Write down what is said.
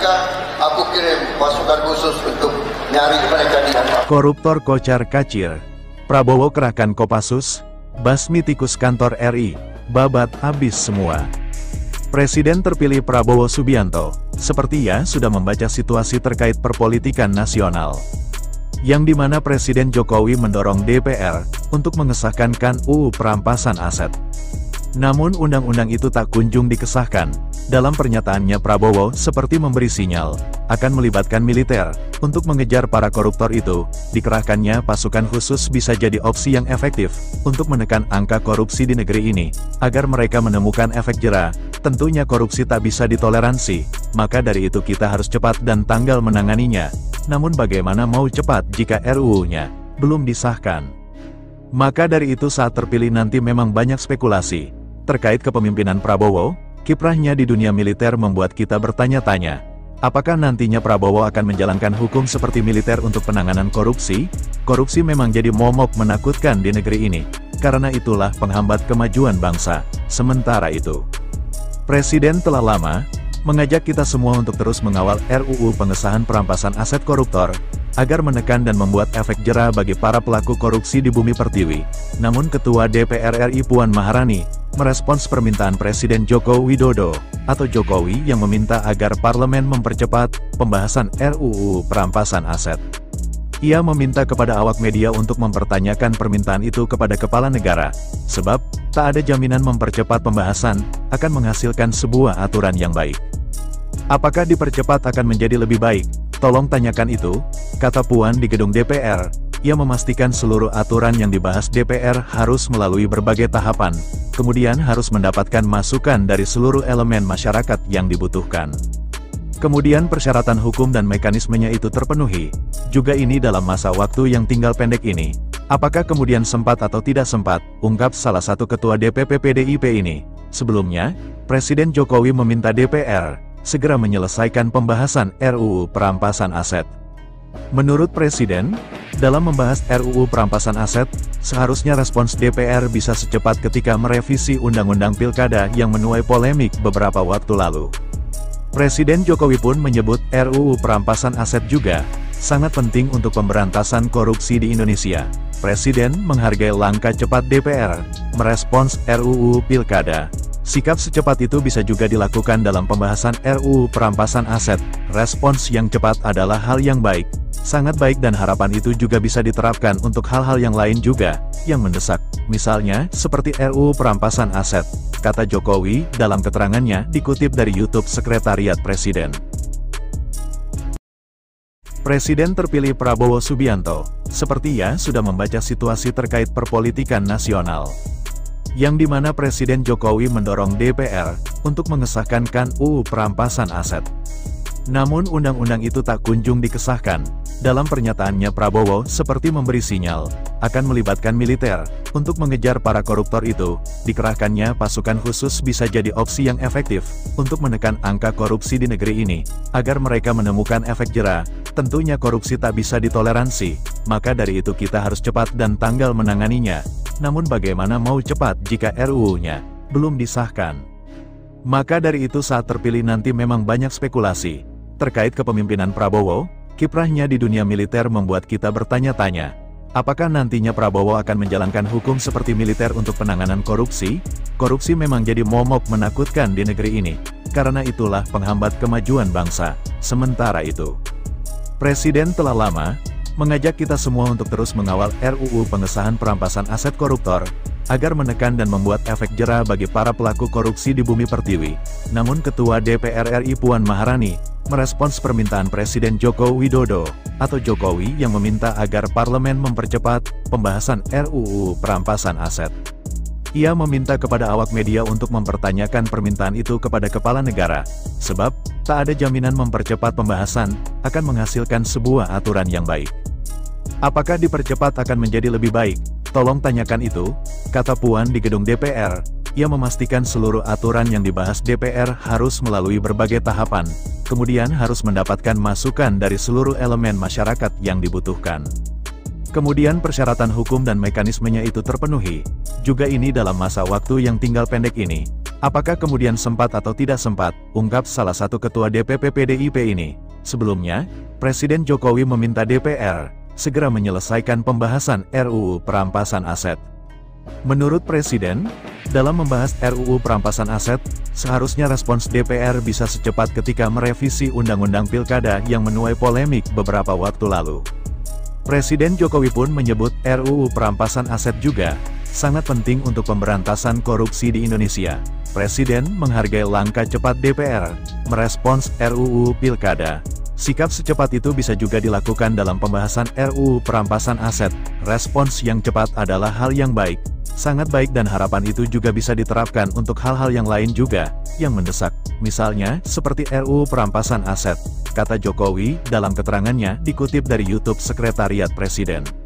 maka aku kirim pasukan khusus untuk nyari mereka di sana. Koruptor kocar kacir, Prabowo kerahkan Kopassus, basmi tikus kantor RI, babat habis semua. Presiden terpilih Prabowo Subianto, sepertinya sudah membaca situasi terkait perpolitikan nasional. Yang dimana Presiden Jokowi mendorong DPR untuk mengesahkan UU perampasan aset. Namun undang-undang itu tak kunjung dikesahkan. Dalam pernyataannya Prabowo seperti memberi sinyal, akan melibatkan militer, untuk mengejar para koruptor itu. Dikerahkannya pasukan khusus bisa jadi opsi yang efektif, untuk menekan angka korupsi di negeri ini, agar mereka menemukan efek jera. Tentunya korupsi tak bisa ditoleransi, maka dari itu kita harus cepat dan tanggal menanganinya. Namun bagaimana mau cepat jika RUU-nya belum disahkan? Maka dari itu saat terpilih nanti memang banyak spekulasi terkait kepemimpinan Prabowo. Kiprahnya di dunia militer membuat kita bertanya-tanya, apakah nantinya Prabowo akan menjalankan hukum seperti militer untuk penanganan korupsi? Korupsi memang jadi momok menakutkan di negeri ini, karena itulah penghambat kemajuan bangsa. Sementara itu, Presiden telah lama mengajak kita semua untuk terus mengawal RUU pengesahan perampasan aset koruptor, agar menekan dan membuat efek jera bagi para pelaku korupsi di bumi pertiwi. Namun Ketua DPR RI Puan Maharani merespons permintaan Presiden Joko Widodo, atau Jokowi yang meminta agar parlemen mempercepat pembahasan RUU perampasan aset. Ia meminta kepada awak media untuk mempertanyakan permintaan itu kepada kepala negara, sebab tak ada jaminan mempercepat pembahasan akan menghasilkan sebuah aturan yang baik. Apakah dipercepat akan menjadi lebih baik? Tolong tanyakan itu, kata Puan di gedung DPR. Ia memastikan seluruh aturan yang dibahas DPR harus melalui berbagai tahapan, kemudian harus mendapatkan masukan dari seluruh elemen masyarakat yang dibutuhkan. Kemudian persyaratan hukum dan mekanismenya itu terpenuhi, juga ini dalam masa waktu yang tinggal pendek ini. Apakah kemudian sempat atau tidak sempat, ungkap salah satu ketua DPP PDIP ini. Sebelumnya, Presiden Jokowi meminta DPR segera menyelesaikan pembahasan RUU perampasan aset. Menurut Presiden, dalam membahas RUU perampasan aset, seharusnya respons DPR bisa secepat ketika merevisi Undang-Undang Pilkada yang menuai polemik beberapa waktu lalu. Presiden Jokowi pun menyebut RUU perampasan aset juga sangat penting untuk pemberantasan korupsi di Indonesia. Presiden menghargai langkah cepat DPR merespons RUU Pilkada. Sikap secepat itu bisa juga dilakukan dalam pembahasan RUU perampasan aset. Respons yang cepat adalah hal yang baik, sangat baik, dan harapan itu juga bisa diterapkan untuk hal-hal yang lain juga, yang mendesak. Misalnya, seperti RUU perampasan aset, kata Jokowi dalam keterangannya dikutip dari YouTube Sekretariat Presiden. Presiden terpilih Prabowo Subianto, sepertinya sudah membaca situasi terkait perpolitikan nasional. Yang dimana Presiden Jokowi mendorong DPR untuk mengesahkan UU perampasan aset. Namun undang-undang itu tak kunjung dikesahkan. Dalam pernyataannya Prabowo seperti memberi sinyal, akan melibatkan militer, untuk mengejar para koruptor itu. Dikerahkannya pasukan khusus bisa jadi opsi yang efektif, untuk menekan angka korupsi di negeri ini, agar mereka menemukan efek jera. Tentunya korupsi tak bisa ditoleransi, maka dari itu kita harus cepat dan tanggal menanganinya. Namun bagaimana mau cepat jika RUU-nya belum disahkan? Maka dari itu saat terpilih nanti memang banyak spekulasi terkait kepemimpinan Prabowo. Kiprahnya di dunia militer membuat kita bertanya-tanya, apakah nantinya Prabowo akan menjalankan hukum seperti militer untuk penanganan korupsi? Korupsi memang jadi momok menakutkan di negeri ini, karena itulah penghambat kemajuan bangsa. Sementara itu, Presiden telah lama mengajak kita semua untuk terus mengawal RUU pengesahan perampasan aset koruptor, agar menekan dan membuat efek jera bagi para pelaku korupsi di bumi pertiwi. Namun Ketua DPR RI Puan Maharani merespons permintaan Presiden Joko Widodo, atau Jokowi yang meminta agar parlemen mempercepat pembahasan RUU perampasan aset. Ia meminta kepada awak media untuk mempertanyakan permintaan itu kepada kepala negara, sebab tak ada jaminan mempercepat pembahasan akan menghasilkan sebuah aturan yang baik. Apakah dipercepat akan menjadi lebih baik? Tolong tanyakan itu, kata Puan di gedung DPR. Ia memastikan seluruh aturan yang dibahas DPR harus melalui berbagai tahapan, kemudian harus mendapatkan masukan dari seluruh elemen masyarakat yang dibutuhkan. Kemudian persyaratan hukum dan mekanismenya itu terpenuhi, juga ini dalam masa waktu yang tinggal pendek ini. Apakah kemudian sempat atau tidak sempat, ungkap salah satu ketua DPP PDIP ini. Sebelumnya, Presiden Jokowi meminta DPR segera menyelesaikan pembahasan RUU Perampasan Aset. Menurut Presiden, dalam membahas RUU Perampasan Aset, seharusnya respons DPR bisa secepat ketika merevisi Undang-Undang Pilkada yang menuai polemik beberapa waktu lalu. Presiden Jokowi pun menyebut RUU Perampasan Aset juga sangat penting untuk pemberantasan korupsi di Indonesia. Presiden menghargai langkah cepat DPR merespons RUU Pilkada. Sikap secepat itu bisa juga dilakukan dalam pembahasan RUU Perampasan Aset. Respons yang cepat adalah hal yang baik, sangat baik, dan harapan itu juga bisa diterapkan untuk hal-hal yang lain juga, yang mendesak. Misalnya, seperti RUU Perampasan Aset, kata Jokowi dalam keterangannya dikutip dari YouTube Sekretariat Presiden.